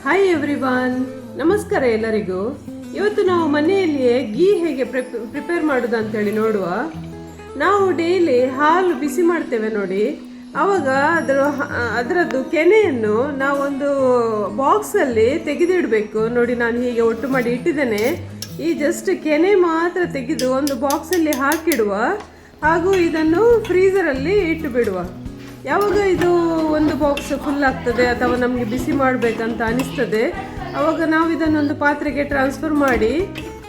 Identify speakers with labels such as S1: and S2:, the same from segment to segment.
S1: Hi everyone, ನಮಸ್ಕಾರ ಎಲ್ಲರಿಗೂ. ಇವತ್ತು ನಾವು ಮನೆಯಲ್ಲಿಯೇ ಗೀ ಹೇಗೆ ಪ್ರಿಪೇರ್ ಮಾಡೋದು ಅಂತೇಳಿ ನೋಡುವ. ನಾವು ಡೈಲಿ ಹಾಲು ಬಿಸಿ ಮಾಡ್ತೇವೆ ನೋಡಿ, ಆವಾಗ ಅದರದ್ದು ಕೆನೆಯನ್ನು ನಾವೊಂದು ಬಾಕ್ಸಲ್ಲಿ ತೆಗೆದಿಡಬೇಕು ನೋಡಿ. ನಾನು ಹೀಗೆ ಒಟ್ಟು ಮಾಡಿ ಇಟ್ಟಿದ್ದೇನೆ. ಈ ಜಸ್ಟ್ ಕೆನೆ ಮಾತ್ರ ತೆಗೆದು ಒಂದು ಬಾಕ್ಸಲ್ಲಿ ಹಾಕಿಡುವ, ಹಾಗೂ ಇದನ್ನು ಫ್ರೀಸರಲ್ಲಿ ಇಟ್ಟು ಬಿಡುವ. ಯಾವಾಗ ಇದು ಒಂದು ಬಾಕ್ಸ್ ಫುಲ್ ಆಗ್ತದೆ ಅಥವಾ ನಮಗೆ ಬಿಸಿ ಮಾಡಬೇಕಂತ ಅನಿಸ್ತದೆ, ಆವಾಗ ನಾವು ಇದನ್ನೊಂದು ಪಾತ್ರೆಗೆ ಟ್ರಾನ್ಸ್ಫರ್ ಮಾಡಿ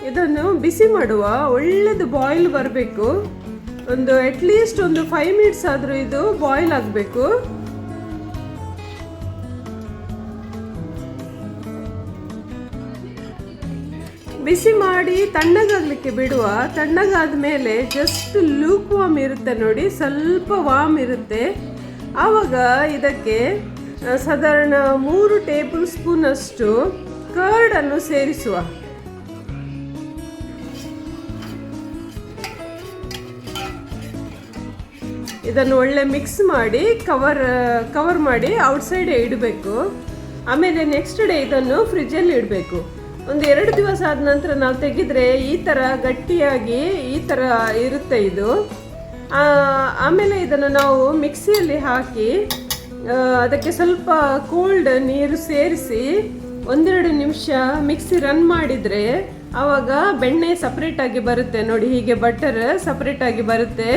S1: ಇದನ್ನು ಬಿಸಿ ಮಾಡುವ. ಒಳ್ಳೆದು ಬಾಯ್ಲ್ ಬರಬೇಕು. ಒಂದು ಅಟ್ಲೀಸ್ಟ್ ಒಂದು 5 ಮಿನಿಟ್ಸ್ ಆದರೂ ಇದು ಬಾಯ್ಲ್ ಆಗಬೇಕು. ಬಿಸಿ ಮಾಡಿ ತಣ್ಣಗಾಗಲಿಕ್ಕೆ ಬಿಡುವ. ತಣ್ಣಗಾದ ಮೇಲೆ ಜಸ್ಟ್ ಲೂಕ್ ವಾಮ್ ಇರುತ್ತೆ ನೋಡಿ, ಸ್ವಲ್ಪ ವಾಮ್ ಇರುತ್ತೆ. ಆವಾಗ ಇದಕ್ಕೆ ಸಾಧಾರಣ 3 ಟೇಬಲ್ ಸ್ಪೂನ್ ಅಷ್ಟು ಕರ್ಡನ್ನು ಸೇರಿಸುವ. ಇದನ್ನು ಒಳ್ಳೆ ಮಿಕ್ಸ್ ಮಾಡಿ ಕವರ್ ಮಾಡಿ ಔಟ್ಸೈಡ್ ಇಡಬೇಕು. ಆಮೇಲೆ ನೆಕ್ಸ್ಟ್ ಡೇ ಇದನ್ನು ಫ್ರಿಜ್ಜಲ್ಲಿ ಇಡಬೇಕು. ಒಂದು 2 ದಿವಸ ಆದ ನಂತರ ನಾವು ತೆಗೆದ್ರೆ ಈ ಥರ ಗಟ್ಟಿಯಾಗಿ ಈ ಥರ ಇರುತ್ತೆ ಇದು. ಆಮೇಲೆ ಇದನ್ನು ನಾವು ಮಿಕ್ಸಿಯಲ್ಲಿ ಹಾಕಿ ಅದಕ್ಕೆ ಸ್ವಲ್ಪ ಕೋಲ್ಡ್ ನೀರು ಸೇರಿಸಿ 1-2 ನಿಮಿಷ ಮಿಕ್ಸಿ ರನ್ ಮಾಡಿದರೆ ಆವಾಗ ಬೆಣ್ಣೆ ಸಪ್ರೇಟಾಗಿ ಬರುತ್ತೆ ನೋಡಿ. ಹೀಗೆ ಬಟರ್ ಸಪ್ರೇಟಾಗಿ ಬರುತ್ತೆ.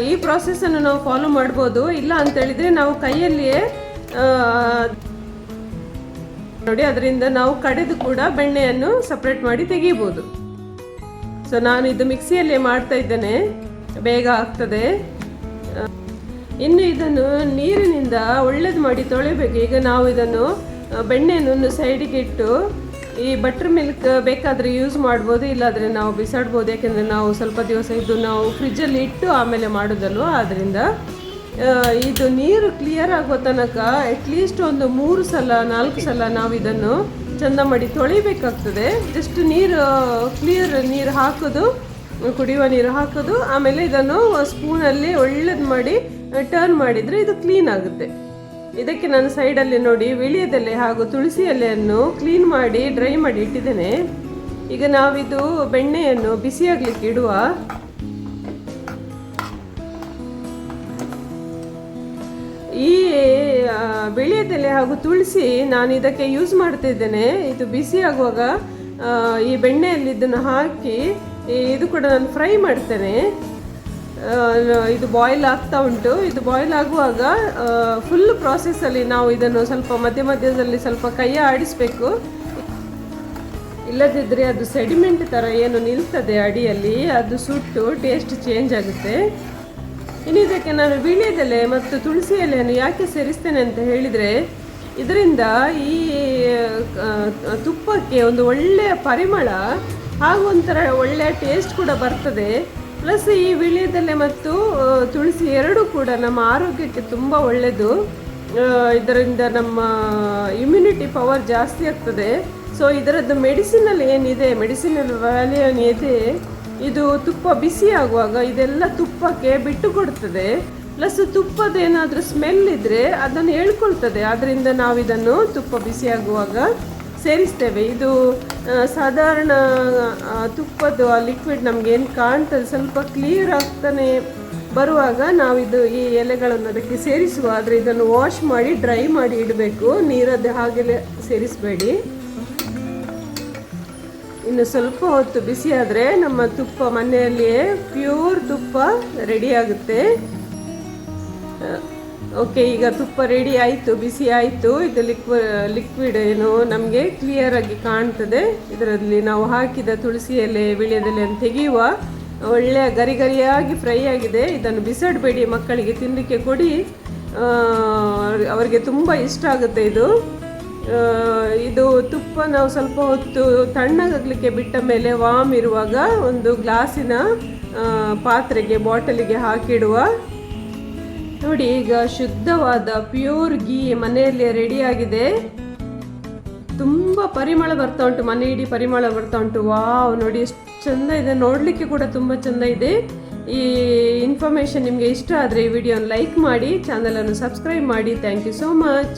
S1: ಈ ಪ್ರಾಸೆಸ್ಸನ್ನು ನಾವು ಫಾಲೋ ಮಾಡ್ಬೋದು. ಇಲ್ಲ ಅಂತೇಳಿದರೆ ನಾವು ಕೈಯಲ್ಲಿಯೇ ನೋಡಿ ಅದರಿಂದ ನಾವು ಕಡೆದು ಕೂಡ ಬೆಣ್ಣೆಯನ್ನು ಸಪ್ರೇಟ್ ಮಾಡಿ ತೆಗಿಬೋದು. ಸೊ ನಾನು ಇದು ಮಿಕ್ಸಿಯಲ್ಲೇ ಮಾಡ್ತಾ ಇದ್ದೇನೆ, ಬೇಗ ಆಗ್ತದೆ. ಇನ್ನು ಇದನ್ನು ನೀರಿನಿಂದ ಒಳ್ಳೇದು ಮಾಡಿ ತೊಳಿಬೇಕು. ಈಗ ನಾವು ಇದನ್ನು ಬೆಣ್ಣೆಯನ್ನು ಸೈಡಿಗೆ ಇಟ್ಟು ಈ ಬಟರ್ ಮಿಲ್ಕ್ ಬೇಕಾದರೆ ಯೂಸ್ ಮಾಡ್ಬೋದು, ಇಲ್ಲಾದರೆ ನಾವು ಬಿಸಾಡ್ಬೋದು. ಯಾಕೆಂದರೆ ನಾವು ಸ್ವಲ್ಪ ದಿವಸ ಇದು ನಾವು ಫ್ರಿಜ್ಜಲ್ಲಿ ಇಟ್ಟು ಆಮೇಲೆ ಮಾಡೋದಲ್ವ. ಆದ್ದರಿಂದ ಇದು ನೀರು ಕ್ಲಿಯರ್ ಆಗೋ ತನಕ ಅಟ್ಲೀಸ್ಟ್ ಒಂದು 3 ಸಲ 4 ಸಲ ನಾವು ಇದನ್ನು ಚೆಂದ ಮಾಡಿ ತೊಳಿಬೇಕಾಗ್ತದೆ. ಜಸ್ಟ್ ಕ್ಲಿಯರ್ ನೀರು ಹಾಕೋದು, ಕುಡಿಯುವ ನೀರು ಹಾಕೋದು. ಆಮೇಲೆ ಇದನ್ನು ಸ್ಪೂನಲ್ಲಿ ಒಳ್ಳೇದು ಮಾಡಿ ಟರ್ನ್ ಮಾಡಿದರೆ ಇದು ಕ್ಲೀನ್ ಆಗುತ್ತೆ. ಇದಕ್ಕೆ ನಾನು ಸೈಡಲ್ಲಿ ನೋಡಿ ವಿಳ್ಯದೆಲೆ ಹಾಗೂ ತುಳಸಿ ಎಲೆಯನ್ನು ಕ್ಲೀನ್ ಮಾಡಿ ಡ್ರೈ ಮಾಡಿ ಇಟ್ಟಿದ್ದೇನೆ. ಈಗ ನಾವಿದು ಬೆಣ್ಣೆಯನ್ನು ಬಿಸಿಯಾಗಲಿಕ್ಕೆ ಇಡುವ. ಈ ವಿಳ್ಯದೆಲೆ ಹಾಗೂ ತುಳಸಿ ನಾನು ಇದಕ್ಕೆ ಯೂಸ್ ಮಾಡ್ತಿದ್ದೇನೆ. ಇದು ಬಿಸಿ ಆಗುವಾಗ ಈ ಬೆಣ್ಣೆಯಲ್ಲಿ ಇದನ್ನು ಹಾಕಿ ಇದು ಕೂಡ ನಾನು ಫ್ರೈ ಮಾಡ್ತೇನೆ. ಇದು ಬಾಯ್ಲ್ ಆಗ್ತಾ ಉಂಟು. ಇದು ಬಾಯ್ಲ್ ಆಗುವಾಗ ಫುಲ್ ಪ್ರಾಸೆಸ್ಸಲ್ಲಿ ನಾವು ಇದನ್ನು ಸ್ವಲ್ಪ ಮಧ್ಯದಲ್ಲಿ ಸ್ವಲ್ಪ ಕೈಯ ಆಡಿಸಬೇಕು. ಇಲ್ಲದಿದ್ದರೆ ಅದು ಸೆಡಿಮೆಂಟ್ ಥರ ಏನು ನಿಲ್ತದೆ ಅಡಿಯಲ್ಲಿ, ಅದು ಸುಟ್ಟು ಟೇಸ್ಟ್ ಚೇಂಜ್ ಆಗುತ್ತೆ. ಇನ್ನು ಇದಕ್ಕೆ ನಾನು ವೀಳ್ಯದೆಲೆ ಮತ್ತು ತುಳಸಿ ಎಲೆಯನ್ನು ಯಾಕೆ ಸೇರಿಸ್ತೇನೆ ಅಂತ ಹೇಳಿದರೆ, ಇದರಿಂದ ಈ ತುಪ್ಪಕ್ಕೆ ಒಂದು ಒಳ್ಳೆಯ ಪರಿಮಳ ಹಾಗೂ ಒಂಥರ ಒಳ್ಳೆಯ ಟೇಸ್ಟ್ ಕೂಡ ಬರ್ತದೆ. ಪ್ಲಸ್ ಈ ವೀಳ್ಯದೆಲೆ ಮತ್ತು ತುಳಸಿ ಎರಡೂ ಕೂಡ ನಮ್ಮ ಆರೋಗ್ಯಕ್ಕೆ ತುಂಬ ಒಳ್ಳೆಯದು. ಇದರಿಂದ ನಮ್ಮ ಇಮ್ಯುನಿಟಿ ಪವರ್ ಜಾಸ್ತಿ ಆಗ್ತದೆ. ಸೊ ಇದರದ್ದು ಮೆಡಿಸಿನಲ್ಲಿ ಏನಿದೆ, ಮೆಡಿಸಿನಲ್ ವ್ಯಾಲ್ಯೂ ಏನಿದೆ, ಇದು ತುಪ್ಪ ಬಿಸಿ ಆಗುವಾಗ ಇದೆಲ್ಲ ತುಪ್ಪಕ್ಕೆ ಬಿಟ್ಟು ಕೊಡ್ತದೆ. ಪ್ಲಸ್ ತುಪ್ಪದೇನಾದರೂ ಸ್ಮೆಲ್ ಇದ್ದರೆ ಅದನ್ನು ಹೇಳ್ಕೊಳ್ತದೆ. ಆದ್ದರಿಂದ ನಾವು ಇದನ್ನು ತುಪ್ಪ ಬಿಸಿ ಆಗುವಾಗ ಸೇರಿಸ್ತೇವೆ. ಇದು ಸಾಧಾರಣ ತುಪ್ಪದ್ದು ಆ ಲಿಕ್ವಿಡ್ ನಮಗೇನು ಕಾಣ್ತದೆ ಸ್ವಲ್ಪ ಕ್ಲಿಯರ್ ಆಗ್ತಾನೆ ಬರುವಾಗ ನಾವಿದು ಈ ಎಲೆಗಳನ್ನು ಅದಕ್ಕೆ ಸೇರಿಸುವ. ಆದರೆ ಇದನ್ನು ವಾಶ್ ಮಾಡಿ ಡ್ರೈ ಮಾಡಿ ಇಡಬೇಕು, ನೀರದ್ದು ಹಾಗೆಲ್ಲ ಸೇರಿಸಬೇಡಿ. ಇನ್ನು ಸ್ವಲ್ಪ ಹೊತ್ತು ಬಿಸಿ ಆದರೆ ನಮ್ಮ ತುಪ್ಪ ಮನೆಯಲ್ಲಿಯೇ ಪ್ಯೂರ್ ತುಪ್ಪ ರೆಡಿ ಆಗುತ್ತೆ. ಓಕೆ, ಈಗ ತುಪ್ಪ ರೆಡಿ ಆಯಿತು, ಬಿಸಿ ಆಯಿತು. ಇದು ಲಿಕ್ವಿಡ್ ಏನು ನಮಗೆ ಕ್ಲಿಯರ್ ಆಗಿ ಕಾಣ್ತದೆ. ಇದರಲ್ಲಿ ನಾವು ಹಾಕಿದ ತುಳಸಿ ಎಲೆ ವೀಳ್ಯದೆಲೆಯನ್ನು ತೆಗೆಯುವ. ಒಳ್ಳೆಯ ಗರಿಯಾಗಿ ಫ್ರೈ ಆಗಿದೆ. ಇದನ್ನು ಬಿಸಾಡಬೇಡಿ, ಮಕ್ಕಳಿಗೆ ತಿನ್ನಲಿಕ್ಕೆ ಕೊಡಿ, ಅವರಿಗೆ ತುಂಬ ಇಷ್ಟ ಆಗುತ್ತೆ ಇದು. ಇದು ತುಪ್ಪ ನಾವು ಸ್ವಲ್ಪ ಹೊತ್ತು ತಣ್ಣಗಾಗಲಿಕ್ಕೆ ಬಿಟ್ಟ ಮೇಲೆ ವಾಮ್ ಇರುವಾಗ ಒಂದು ಗ್ಲಾಸಿನ ಪಾತ್ರೆಗೆ ಬಾಟಲಿಗೆ ಹಾಕಿಡುವ. ನೋಡಿ, ಈಗ ಶುದ್ಧವಾದ ಪ್ಯೂರ್ ಗೀ ಮನೆಯಲ್ಲಿ ರೆಡಿಯಾಗಿದೆ. ತುಂಬ ಪರಿಮಳ ಬರ್ತಾ ಉಂಟು, ಮನೆ ಇಡೀ ಪರಿಮಳ ಬರ್ತಾ ಉಂಟು. ವಾವ್, ನೋಡಿ ಎಷ್ಟು ಚೆಂದ ಇದೆ, ನೋಡಲಿಕ್ಕೆ ಕೂಡ ತುಂಬ ಚೆಂದ ಇದೆ. ಈ ಇನ್ಫಾರ್ಮೇಷನ್ ನಿಮಗೆ ಇಷ್ಟ ಆದರೆ ಈ ವಿಡಿಯೋನ ಲೈಕ್ ಮಾಡಿ, ಚಾನಲನ್ನು ಸಬ್ಸ್ಕ್ರೈಬ್ ಮಾಡಿ. Thank you so much.